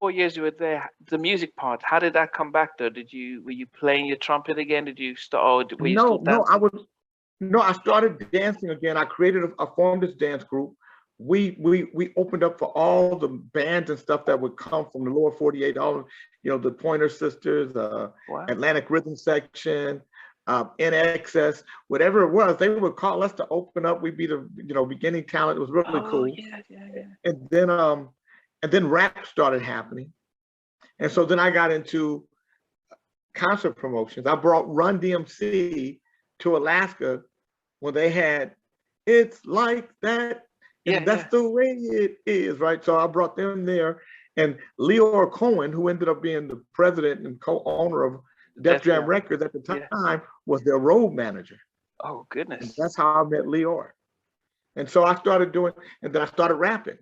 4 years you were there, the music part, how did that come back though? Were you playing your trumpet again? Did you start, or were you still No, no, I dancing? was no, I started dancing again. I formed this dance group. We opened up for all the bands and stuff that would come from the lower 48, all the Pointer Sisters, Wow. Atlantic Rhythm Section, NXS, whatever it was, they would call us to open up. We'd be the beginning talent. It was really Oh cool. yeah, yeah, yeah. And then rap started happening. And so then I got into concert promotions. I brought Run DMC to Alaska when they had It's Like That, Yeah, and that's yeah. the way it is, right? So I brought them there. And Leor Cohen, who ended up being the president and co-owner of Def Def Jam Jam. Records at the Yeah. time, was their road manager. Oh And goodness. that's how I met Leor. And so I started doing, and then I started rapping.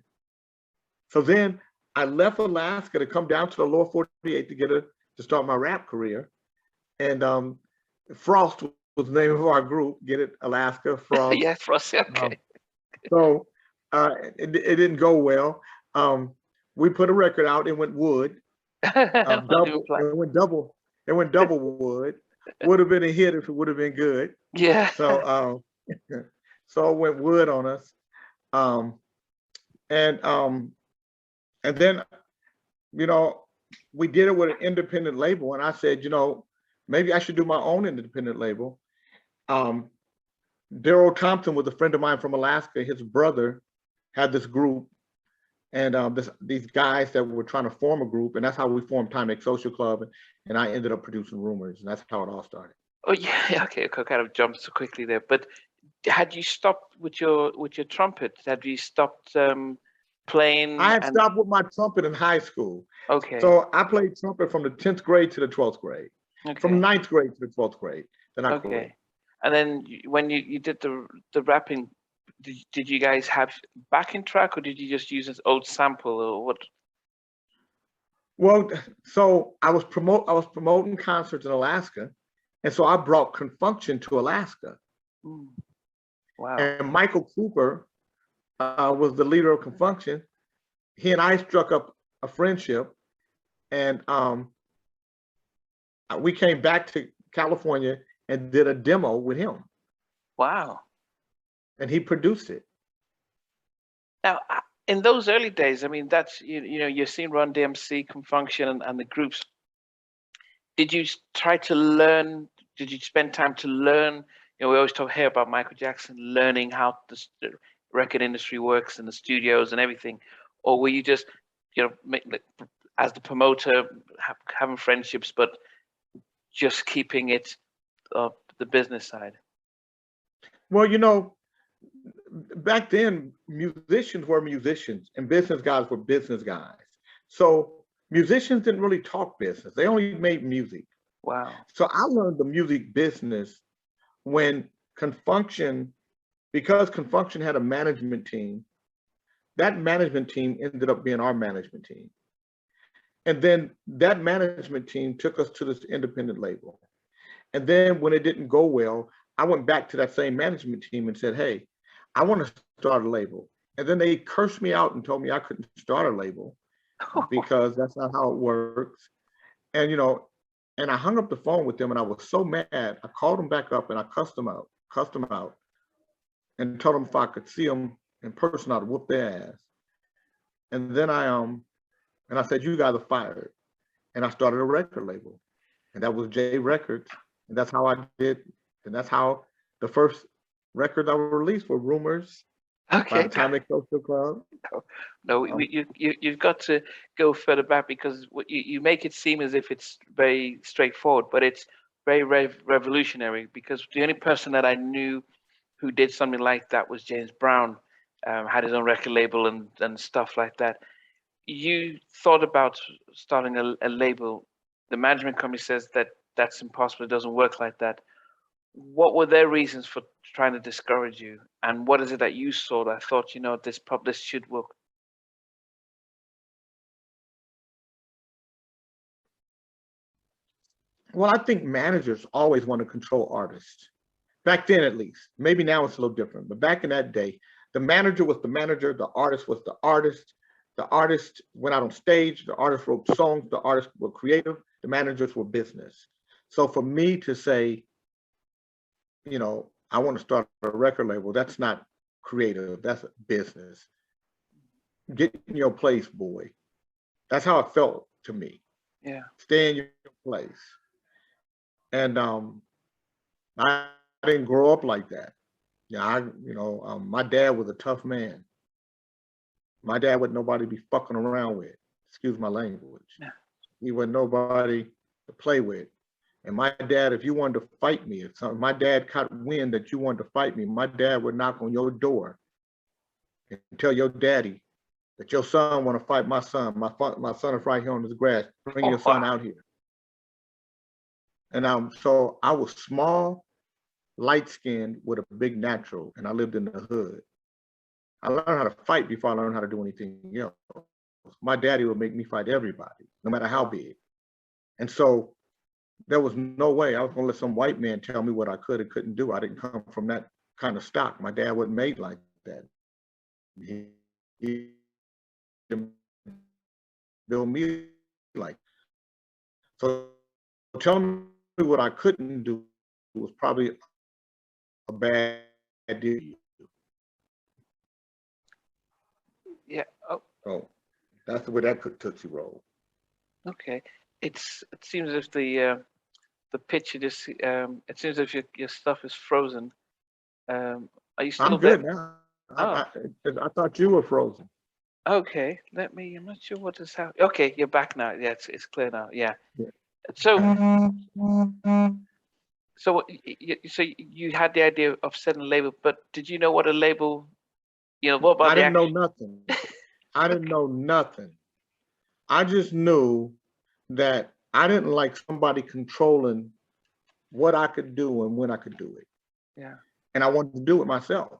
So then I left Alaska to come down to the lower 48 to start my rap career. And Frost was the name of our group. Get it, Alaska Frost. Yeah, Frosty. Okay. So it didn't go well. We put a record out. It went wood. Not even Double. playing. It went double. It went double wood. Would have been a hit if it would have been good. Yeah. So so it went wood on us. Um, and then we did it with an independent label, and I said, maybe I should do my own independent label. Daryl Thompson was a friend of mine from Alaska. His brother had this group, and these guys that were trying to form a group, and that's how we formed Timex Social Club, and I ended up producing Rumors, and that's how it all started. Oh yeah. Okay. I kind of jumped so quickly there, but had you stopped with your trumpet? Had you stopped playing? I had And stopped with my trumpet in high school. okay. So I played trumpet from the 10th grade to the 12th grade, from Okay. 9th grade to the 12th grade. Then I quit. Okay. And then when you did the rapping, did you guys have backing track, or did you just use an old sample, or what? Well, so I was promoting concerts in Alaska, and so I brought Confunction to Alaska. Mm. Wow. And Michael Cooper was the leader of Confunction. He and I struck up a friendship, and we came back to California and did a demo with him, Wow. and he produced it. Now, in those early days, I mean, that's you've seen Run DMC, Confunction, and the groups. Did you try to learn? Did you spend time to learn? We always hear about Michael Jackson learning how the record industry works and the studios and everything, or were you just, as the promoter, having friendships, but just keeping it the business side? Well, back then, musicians were musicians and business guys were business guys. So musicians didn't really talk business. They only made music. Wow. So I learned the music business when because Confunction had a management team. That management team ended up being our management team. And then that management team took us to this independent label. And then when it didn't go well, I went back to that same management team and said, hey, I want to start a label. And then they cursed me out and told me I couldn't start a label because that's not how it works. And, and I hung up the phone with them, and I was so mad. I called them back up and I cussed them out and told them if I could see them in person, I'd whoop their ass. And then I said, you guys are fired. And I started a record label, and that was J Records. And that's how I did. And that's how the first records I released were Rumors by Okay. Timex Social Club. No, you've got to go further back, because you make it seem as if it's very straightforward, but it's very revolutionary, because the only person that I knew who did something like that was James Brown, had his own record label and stuff like that. You thought about starting a label. The management company says that that's impossible. It doesn't work like that. What were their reasons for trying to discourage you? And what is it that you saw that thought, this should work? Well, I think managers always want to control artists. Back then, at least. Maybe now it's a little different, but back in that day, the manager was the manager, the artist was the artist. The artists went out on stage, the artists wrote songs, the artists were creative, the managers were business. So for me to say, you know, I want to start a record label, that's not creative, that's business. Get in your place, boy. That's how it felt to me. Yeah. Stay in your place. And I didn't grow up like that. Yeah, my dad was a tough man. My dad wasn't nobody to be fucking around with. Excuse my language. Yeah. He wasn't nobody to play with. And my dad, if you wanted to fight me, if my dad caught wind that you wanted to fight me, my dad would knock on your door and tell your daddy that your son want to fight my son. My son is right here on this grass. Bring your son out here. And so I was small, light-skinned with a big natural, and I lived in the hood. I learned how to fight before I learned how to do anything else. My daddy would make me fight everybody, no matter how big. And so there was no way I was gonna let some white man tell me what I could and couldn't do. I didn't come from that kind of stock. My dad wasn't made like that. He didn't build me like. So telling me what I couldn't do was probably a bad deal. Yeah. Oh, that's the way that Tootsie Roll. Okay. It seems as if the picture just it seems as if your stuff is frozen. Are you still I'm good there? now. Oh. I thought you were frozen. Okay. I'm not sure what is happening. Okay, you're back now. Yeah, it's clear now. Yeah. Yeah. So you had the idea of setting a label, but did you know what a label? What about I the didn't know nothing. I didn't know nothing. I just knew that I didn't like somebody controlling what I could do and when I could do it. Yeah. And I wanted to do it myself.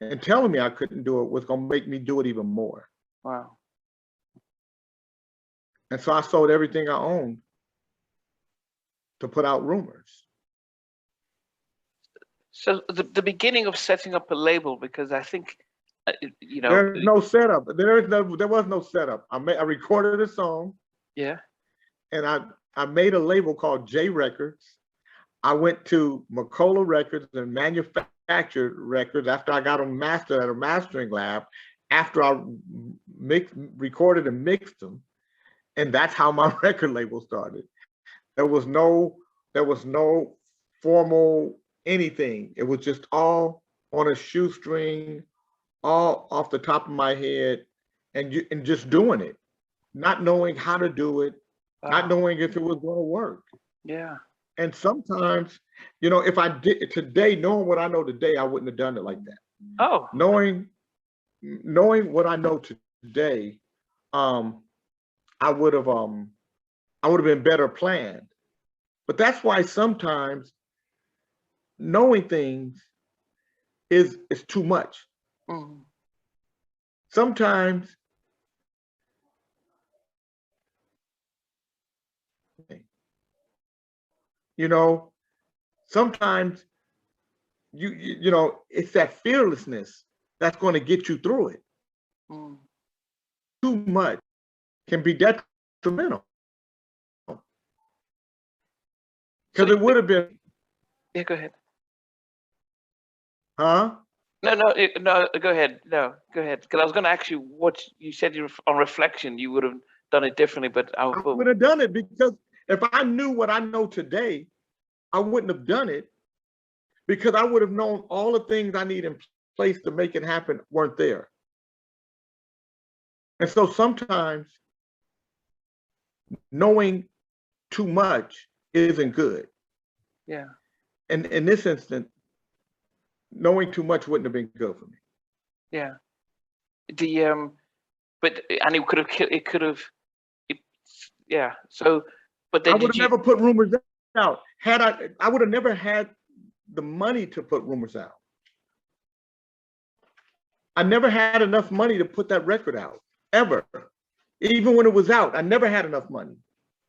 And telling me I couldn't do it was going to make me do it even more. Wow. And so I sold everything I owned to put out Rumors. So the beginning of setting up a label, because I think, There's no setup. There was no setup. I recorded a song. Yeah. And I made a label called J Records. I went to Macola Records and manufactured records after I got them mastered at a mastering lab, after I recorded and mixed them. And that's how my record label started. There was no formal anything. It was just all on a shoestring, all off the top of my head, and just doing it, not knowing how to do it, not knowing if it was going to work. Yeah. And sometimes, if I did today, knowing what I know today, I wouldn't have done it like that. Oh. Knowing what I know today, I would have been better planned. But that's why sometimes knowing things is too much. Mm. Sometimes sometimes it's that fearlessness that's going to get you through it. Mm. Too much can be detrimental. Because it would have been. Yeah, go ahead. Huh? No, go ahead. No, go ahead. Because I was going to ask you what you said. On reflection, you would have done it differently, but I would have done it because if I knew what I know today, I wouldn't have done it, because I would have known all the things I need in place to make it happen weren't there. And so sometimes knowing too much isn't good. Yeah. And in this instance, knowing too much wouldn't have been good for me. Yeah. But it could have. Yeah. So, but then I would have never put Rumors out. I would have never had the money to put Rumors out. I never had enough money to put that record out, ever. Even when it was out, I never had enough money.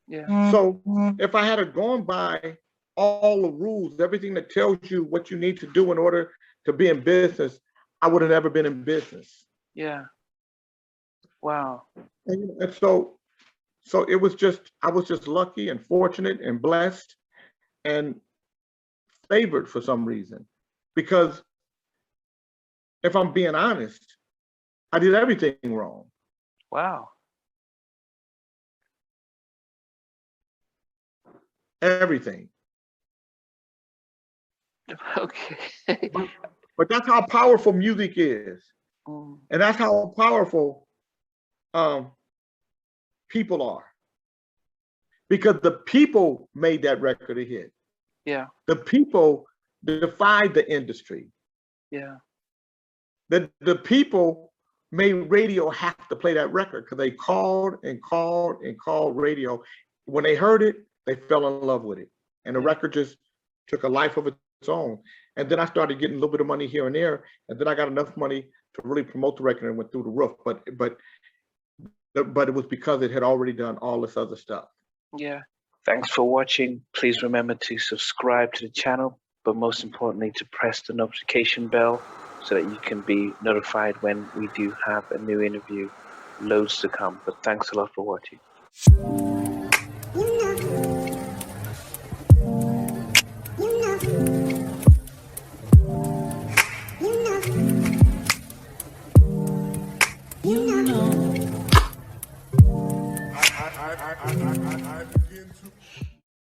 Yeah. So if I had gone by all the rules, everything that tells you what you need to do in order to be in business, I would have never been in business. Yeah. Wow. And so it was just, I was just lucky and fortunate and blessed and favored for some reason. Because if I'm being honest, I did everything wrong. Wow. Everything. Okay. But that's how powerful music is. Mm. And that's how powerful people are. Because the people made that record a hit. Yeah. The people defied the industry. Yeah. The people made radio have to play that record because they called and called and called radio. When they heard it, they fell in love with it. And the record just took a life of its own. And then I started getting a little bit of money here and there. And then I got enough money to really promote the record and went through the roof. But it was because it had already done all this other stuff. Yeah. Thanks for watching. Please remember to subscribe to the channel, but most importantly, to press the notification bell so that you can be notified when we do have a new interview. Loads to come. But thanks a lot for watching. You know.